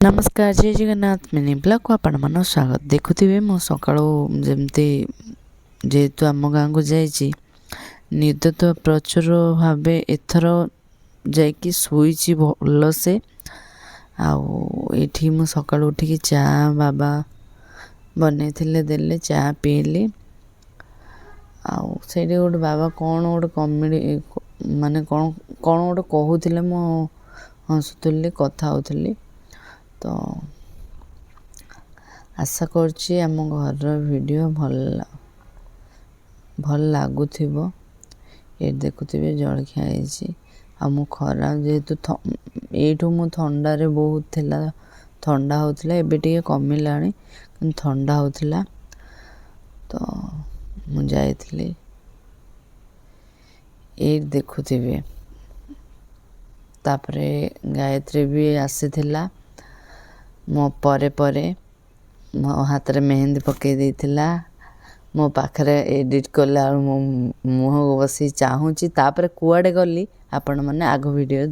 नमस्कार जय Jagannath mini blog को आपण मन स्वागत। देखुथिबे मो सकाळू जेमती जेहेतु आम गाँ को जाइछि निद तो प्रचुर भावे एथर जाइकी शोइछि भल से। आउ एठी मु सकाळू उठिकी चा बाबा बनेथिले देले चा पीली। आउ सेठी गोटे बाबा कौन गोटे कमेडी माने कौन गोटे कहूथिले मो हसुथुली कथा होथुली। तो आशा करछि आम घर वीडियो भल लागुथिबो। ये देखुथिबे जलखिया आइछि आ मु खरा जेहेतु एठू मु ठंडा रे बहुत थिला ठंडा होथिला एबे टिके कमिलाणी किन ठंडा होथिला। तो मु जाइथिली ए देखुथिबे तापरे गायत्री भी आसीथिला मो परे परे मो हाथ रे मेहंदी पके देथिला मो पाखरे एडिट कला मो मुह बसी चाहूची तापरे कुआडे गली आपण माने आगो वीडियो